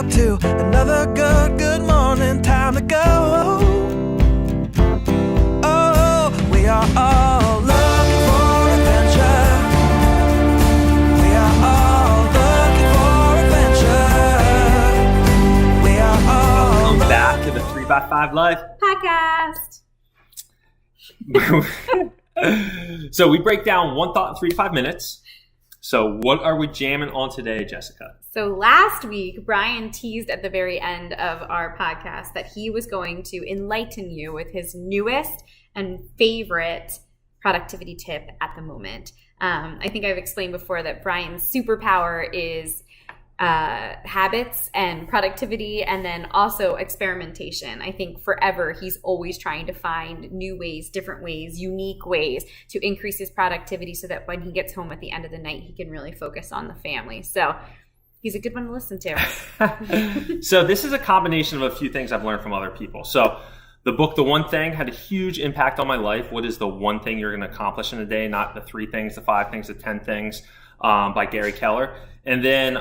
up to another good morning. Time to go. Oh, we are all looking for adventure. We are all looking for adventure. We are all Welcome back to the 3x5 Life podcast. So we break down one thought in 3 to 5 minutes. So what are we jamming on today, Jessica? So last week, Bryan teased at the very end of our podcast that he was going to enlighten you with his newest and favorite productivity tip at the moment. I think I've explained before that Bryan's superpower is habits and productivity, and then also experimentation. I think forever he's always trying to find new ways, different ways, unique ways to increase his productivity so that when he gets home at the end of the night, he can really focus on the family. So he's a good one to listen to. So this is a combination of a few things I've learned from other people. So the book, The One Thing, had a huge impact on my life. What is the one thing you're going to accomplish in a day? Not the 3 things, the 5 things, the 10 things, by Gary Keller. And then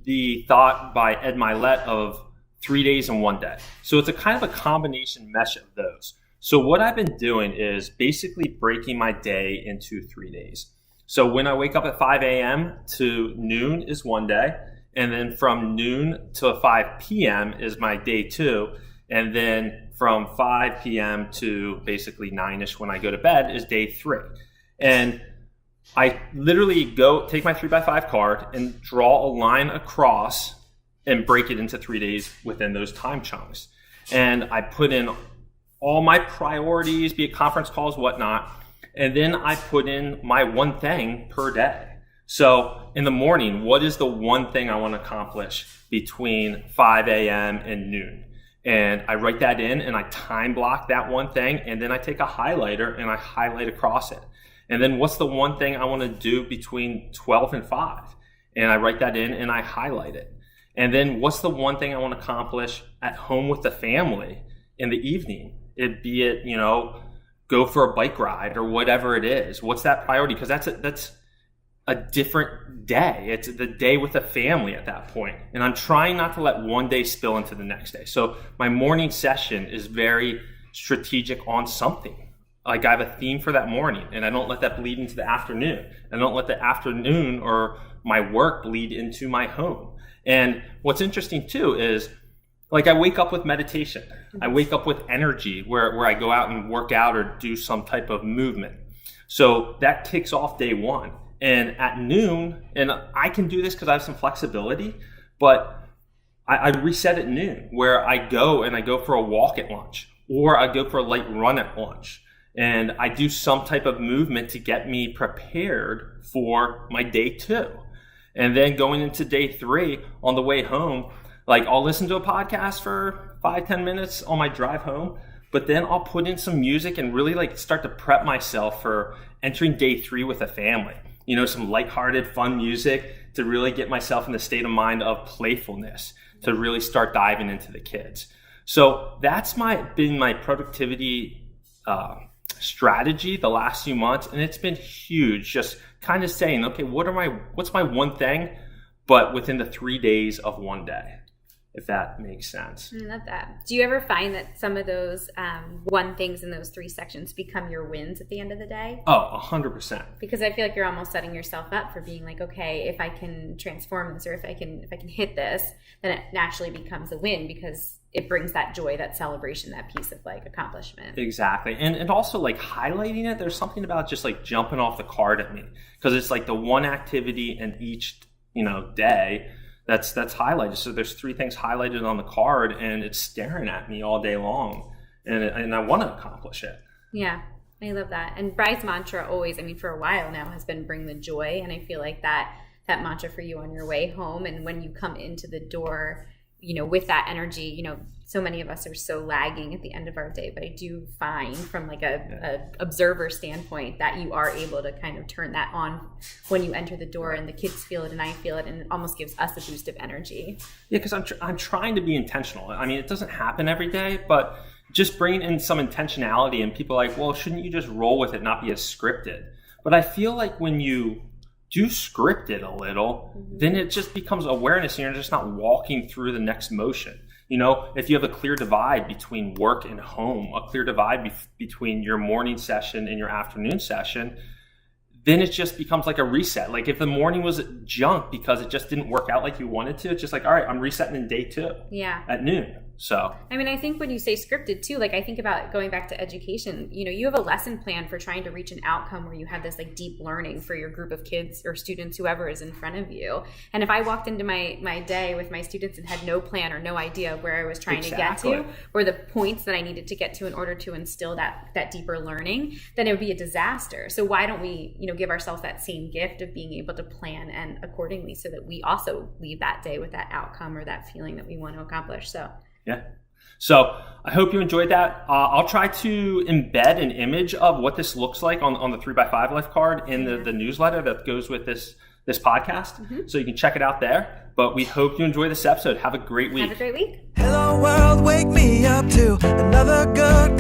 the thought by Ed Milet of 3 days and 1 day. So it's a kind of a combination mesh of those. So what I've been doing is basically breaking my day into 3 days. So when I wake up at 5 a.m. to noon is 1 day. And then from noon to 5 p.m. is my day 2. And then from 5 p.m. to basically 9-ish when I go to bed is day 3. And I literally go take my 3x5 card and draw a line across and break it into 3 days within those time chunks. And I put in all my priorities, be it conference calls, whatnot. And then I put in my one thing per day. So in the morning, what is the one thing I want to accomplish between 5 a.m. and noon? And I write that in and I time block that one thing. And then I take a highlighter and I highlight across it. And then what's the one thing I want to do between 12 and 5? And I write that in and I highlight it. And then what's the one thing I want to accomplish at home with the family in the evening? Be it, go for a bike ride or whatever it is. What's that priority? Because that's a different day. It's the day with the family at that point. And I'm trying not to let one day spill into the next day. So my morning session is very strategic on something. Like I have a theme for that morning, and I don't let that bleed into the afternoon. I don't let the afternoon or my work bleed into my home. And what's interesting too is, like, I wake up with meditation. I wake up with energy where I go out and work out or do some type of movement. So that kicks off day 1. And at noon, and I can do this because I have some flexibility, but I reset at noon where I go for a walk at lunch, or I go for a light run at lunch. And I do some type of movement to get me prepared for my day 2. And then going into day 3 on the way home, like I'll listen to a podcast for 5-10 minutes on my drive home, but then I'll put in some music and really like start to prep myself for entering day 3 with a family. Some lighthearted, fun music to really get myself in the state of mind of playfulness to really start diving into the kids. So that's been my productivity strategy the last few months, and it's been huge. Just kind of saying, okay, what's my one thing, but within the 3 days of 1 day, if that makes sense. I love that. Do you ever find that some of those one things in those 3 sections become your wins at the end of the day? Oh, 100%. Because I feel like you're almost setting yourself up for being like, okay, if I can transform this, or if I can hit this, then it naturally becomes a win because it brings that joy, that celebration, that piece of like accomplishment. Exactly. And also like highlighting it, there's something about just like jumping off the card at me, because it's like the one activity in each, day that's highlighted. So there's 3 things highlighted on the card and it's staring at me all day long, and I want to accomplish it. Yeah. I love that. And Bryan's mantra always, for a while now, has been bring the joy. And I feel like that mantra for you on your way home and when you come into the door, with that energy, so many of us are so lagging at the end of our day, but I do find from like a observer standpoint that you are able to kind of turn that on when you enter the door, and the kids feel it and I feel it, and it almost gives us a boost of energy. Yeah, because I'm trying to be intentional. It doesn't happen every day, but just bringing in some intentionality, and people are like, well, shouldn't you just roll with it, not be as scripted? But I feel like when you do script it a little, then it just becomes awareness and you're just not walking through the next motion. You know, if you have a clear divide between work and home, a clear divide between your morning session and your afternoon session, then it just becomes like a reset. Like if the morning was junk because it just didn't work out like you wanted to, it's just like, all right, I'm resetting in day 2 at noon. So, I mean, I think when you say scripted too, like I think about going back to education, you know, you have a lesson plan for trying to reach an outcome where you have this like deep learning for your group of kids or students, whoever is in front of you. And if I walked into my day with my students and had no plan or no idea where I was trying to get to or the points that I needed to get to in order to instill that deeper learning, then it would be a disaster. So why don't we, you know, give ourselves that same gift of being able to plan and accordingly so that we also leave that day with that outcome or that feeling that we want to accomplish. So yeah. So I hope you enjoyed that. I'll try to embed an image of what this looks like on the 3x5 life card in the newsletter that goes with this podcast. So you can check it out there. But we hope you enjoy this episode. Have a great week. Have a great week. Hello world, wake me up to another good